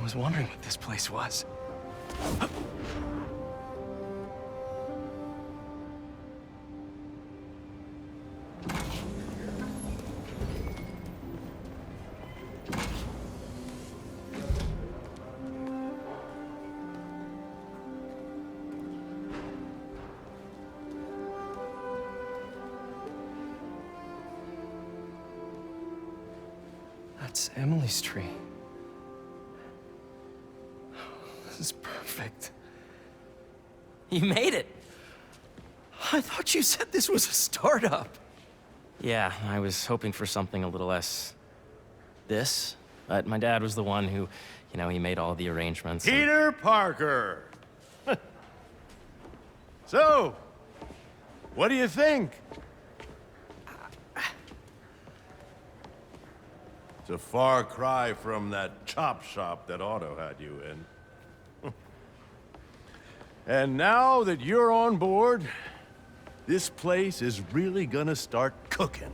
was wondering what this place was. That's Emily's tree. This is perfect. You made it! I thought you said this was a startup. Yeah, I was hoping for something a little less... this. But my dad was the one who, he made all the arrangements. Peter Parker! So, what do you think? It's a far cry from that chop shop that Otto had you in. And now that you're on board, this place is really gonna start cooking.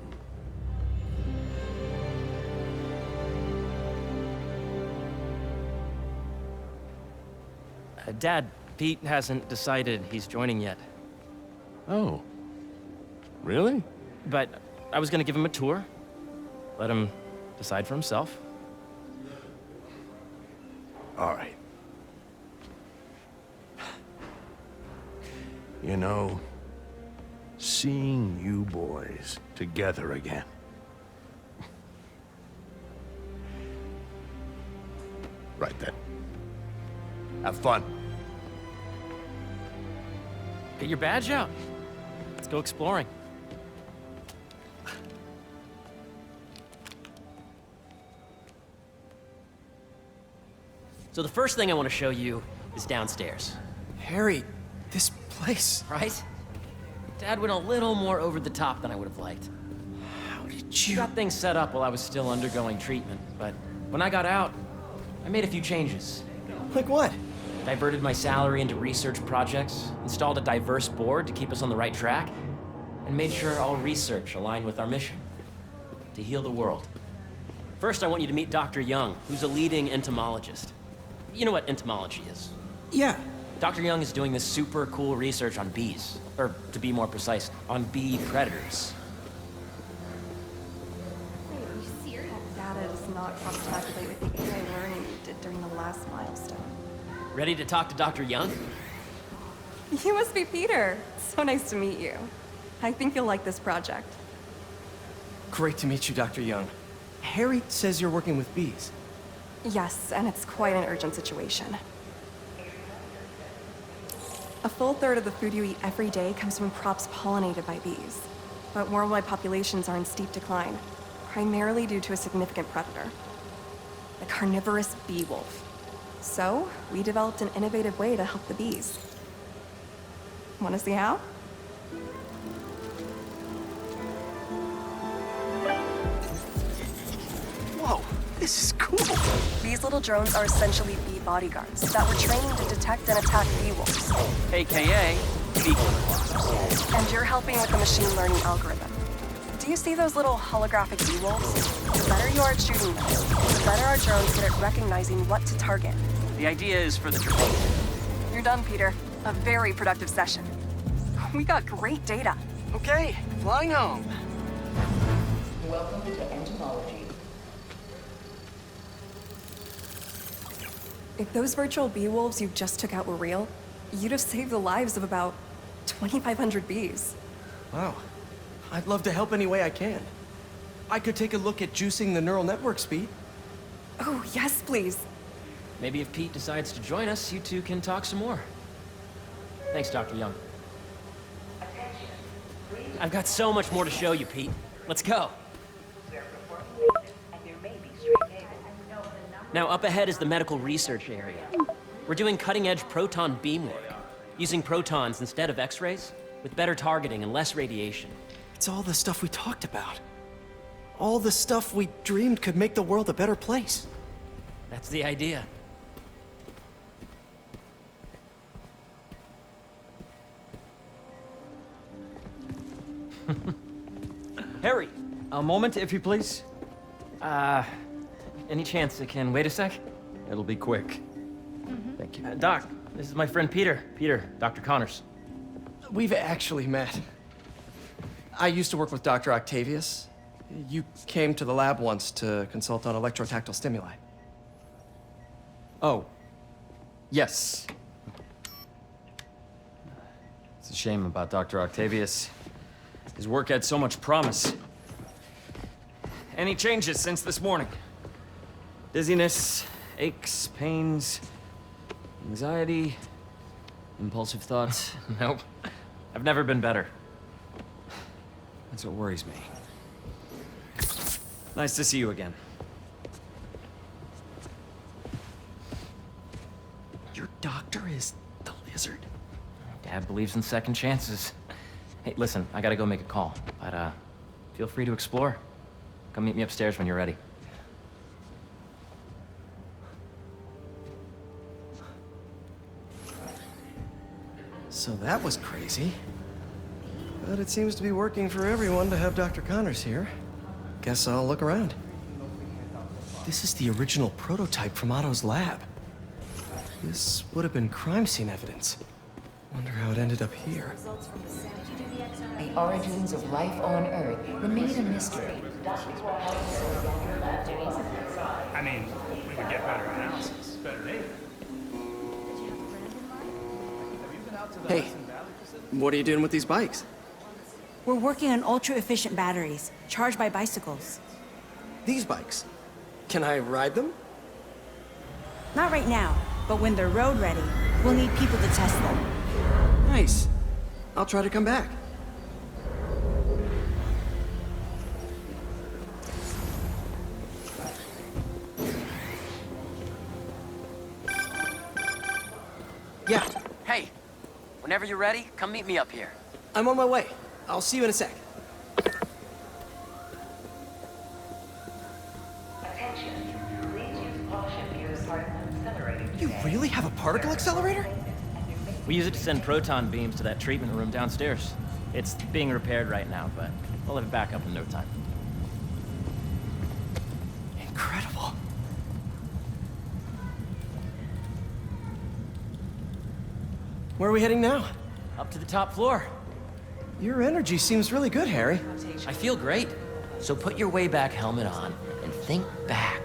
Dad, Pete hasn't decided he's joining yet. Oh. Really? But I was gonna give him a tour. Let him decide for himself. All right. You know, seeing you boys together again. Right then. Have fun. Get your badge out. Let's go exploring. So the first thing I want to show you is downstairs. Harry, this place... Right? Dad went a little more over the top than I would have liked. How did He you... got things set up while I was still undergoing treatment, but when I got out, I made a few changes. Like what? Diverted my salary into research projects, installed a diverse board to keep us on the right track, and made sure all research aligned with our mission, to heal the world. First, I want you to meet Dr. Young, who's a leading entomologist. You know what entomology is? Yeah. Dr. Young is doing this super cool research on bees, or to be more precise, on bee predators. Data does not cross-calculate with the AI learning you did during the last milestone. Ready to talk to Dr. Young? You must be Peter. So nice to meet you. I think you'll like this project. Great to meet you, Dr. Young. Harry says you're working with bees. Yes, and it's quite an urgent situation. A full third of the food you eat every day comes from crops pollinated by bees. But worldwide populations are in steep decline, primarily due to a significant predator, the carnivorous bee wolf. So, we developed an innovative way to help the bees. Want to see how? Whoa, this is cool. These little drones are essentially bee bodyguards that were trained to detect and attack bee wolves. AKA, bee wasps. And you're helping with the machine learning algorithm. Do you see those little holographic bee wolves? The better you are at shooting them, the better our drones get at recognizing what to target. The idea is for the drone. You're done, Peter. A very productive session. We got great data. Okay, flying home. Welcome to entomology. If those virtual bee wolves you just took out were real, you'd have saved the lives of about 2,500 bees. Wow. I'd love to help any way I can. I could take a look at juicing the neural network speed. Oh, yes, please. Maybe if Pete decides to join us, you two can talk some more. Thanks, Dr. Young. I've got so much more to show you, Pete. Let's go. Now, up ahead is the medical research area. We're doing cutting-edge proton beam work, using protons instead of X-rays, with better targeting and less radiation. It's all the stuff we talked about. All the stuff we dreamed could make the world a better place. That's the idea. Harry, a moment, if you please. Any chance it can wait a sec? It'll be quick. Thank you. Doc, this is my friend Peter. Peter, Dr. Connors. We've actually met. I used to work with Dr. Octavius. You came to the lab once to consult on electrotactile stimuli. Oh. Yes. It's a shame about Dr. Octavius. His work had so much promise. Any changes since this morning? Dizziness, aches, pains, anxiety, impulsive thoughts? Nope. I've never been better. That's what worries me. Nice to see you again. Your doctor is the lizard? Dad believes in second chances. Hey, listen, I gotta go make a call, but feel free to explore. Come meet me upstairs when you're ready. So that was crazy. But it seems to be working for everyone to have Dr. Connors here. Guess I'll look around. This is the original prototype from Otto's lab. This would have been crime scene evidence. Wonder how it ended up here. The origins of life on Earth remain a mystery. I mean, we would get better analysis, better data. Hey, what are you doing with these bikes? We're working on ultra-efficient batteries, charged by bicycles. These bikes? Can I ride them? Not right now, but when they're road ready, we'll need people to test them. Nice. I'll try to come back. Yeah, Hey, whenever you're ready, come meet me up here. I'm on my way. I'll see you in a sec. Attention, please use caution near particle accelerator. You really have a particle accelerator? We use it to send proton beams to that treatment room downstairs. It's being repaired right now, but we'll have it back up in no time. Incredible. Where are we heading now? Up to the top floor. Your energy seems really good, Harry. I feel great. So put your Wayback helmet on and think back.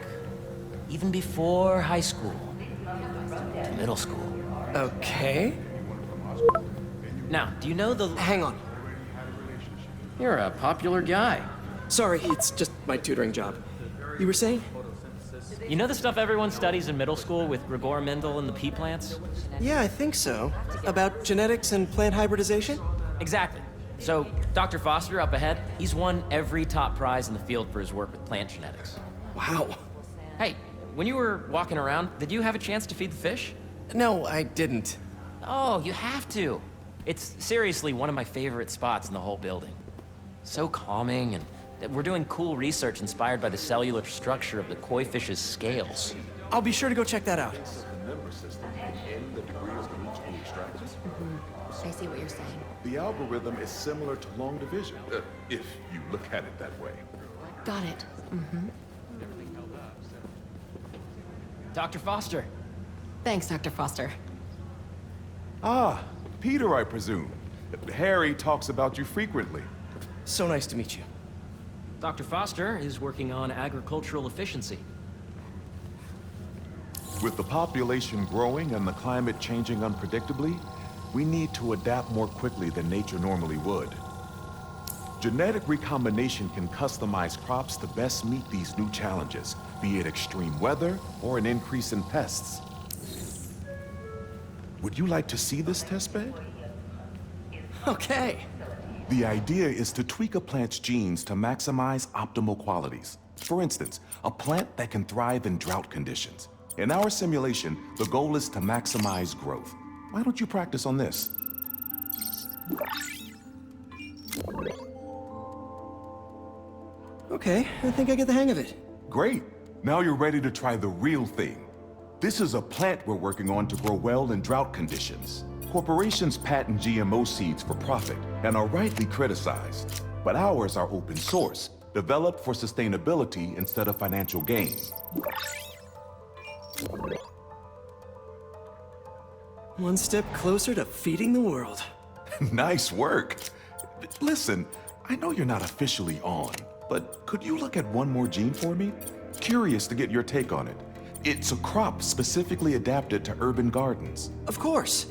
Even before high school. To middle school. Okay. Now, do you know the... Hang on. You're a popular guy. Sorry, it's just my tutoring job. You were saying? You know the stuff everyone studies in middle school with Gregor Mendel and the pea plants? Yeah, I think so. About genetics and plant hybridization? Exactly. So, Dr. Foster up ahead, he's won every top prize in the field for his work with plant genetics. Wow. Hey, when you were walking around, did you have a chance to feed the fish? No, I didn't. Oh, you have to. It's seriously one of my favorite spots in the whole building. So calming, and we're doing cool research inspired by the cellular structure of the koi fish's scales. I'll be sure to go check that out. I see what you're saying. The algorithm is similar to long division, if you look at it that way. Got it. Dr. Foster. Thanks, Dr. Foster. Ah, Peter, I presume. Harry talks about you frequently. So nice to meet you. Dr. Foster is working on agricultural efficiency. With the population growing and the climate changing unpredictably, we need to adapt more quickly than nature normally would. Genetic recombination can customize crops to best meet these new challenges, be it extreme weather or an increase in pests. Would you like to see this testbed? Okay. The idea is to tweak a plant's genes to maximize optimal qualities. For instance, a plant that can thrive in drought conditions. In our simulation, the goal is to maximize growth. Why don't you practice on this? Okay, I think I get the hang of it. Great. Now you're ready to try the real thing. This is a plant we're working on to grow well in drought conditions. Corporations patent GMO seeds for profit and are rightly criticized. But ours are open source, developed for sustainability instead of financial gain. One step closer to feeding the world. Nice work. Listen, I know you're not officially on, but could you look at one more gene for me? Curious to get your take on it. It's a crop specifically adapted to urban gardens. Of course.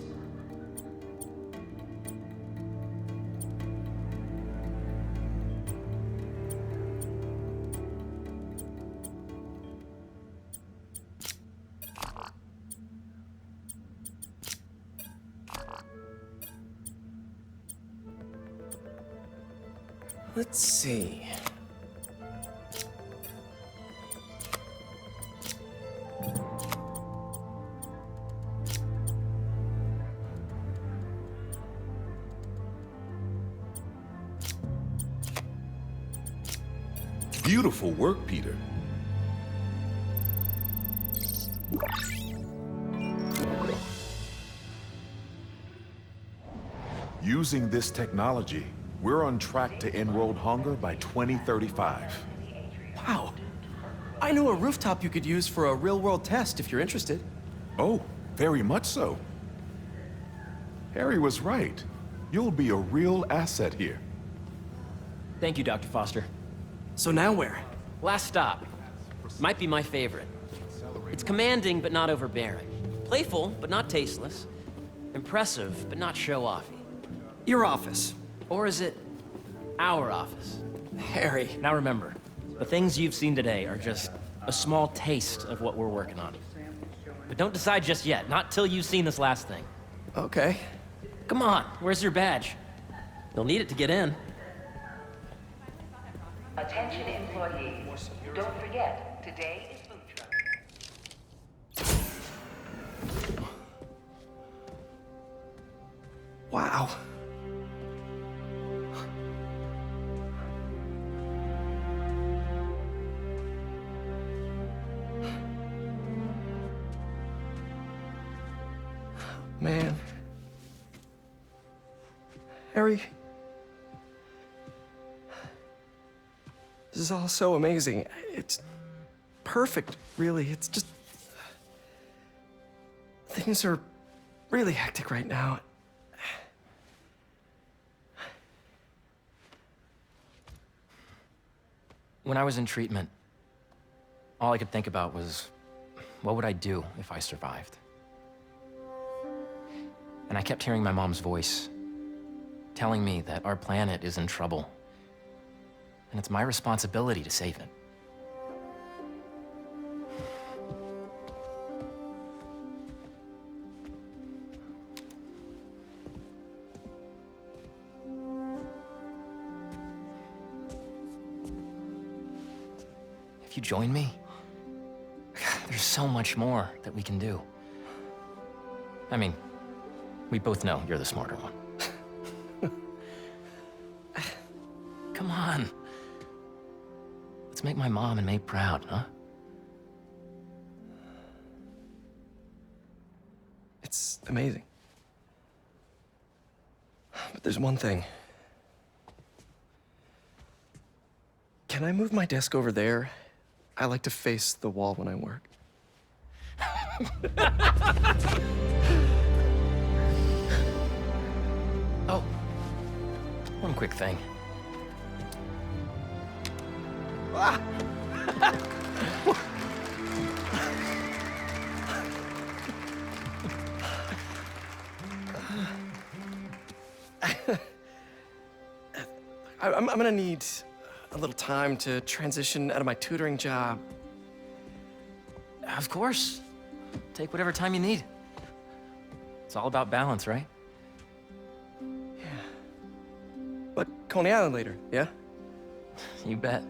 Let's see. Beautiful work, Peter. Using this technology, we're on track to end world hunger by 2035. Wow. I know a rooftop you could use for a real-world test if you're interested. Oh, very much so. Harry was right. You'll be a real asset here. Thank you, Dr. Foster. So now where? Last stop. Might be my favorite. It's commanding, but not overbearing. Playful, but not tasteless. Impressive, but not show-offy. Your office. Or is it our office? Harry. Now remember, the things you've seen today are just a small taste of what we're working on. But don't decide just yet, not till you've seen this last thing. Okay. Come on, where's your badge? You'll need it to get in. Attention employees. Don't forget, today is food truck. Wow. Man. Harry. This is all so amazing. It's perfect, really. It's just... Things are really hectic right now. When I was in treatment, all I could think about was, what would I do if I survived? And I kept hearing my mom's voice, telling me that our planet is in trouble, and it's my responsibility to save it. If you join me, there's so much more that we can do. I mean, we both know you're the smarter one. Come on. Let's make my mom and May proud, huh? It's amazing. But there's one thing. Can I move my desk over there? I like to face the wall when I work. Oh, one quick thing. Ah! I'm gonna need a little time to transition out of my tutoring job. Of course. Take whatever time you need. It's all about balance, right? Yeah. But Coney Island later, yeah? You bet.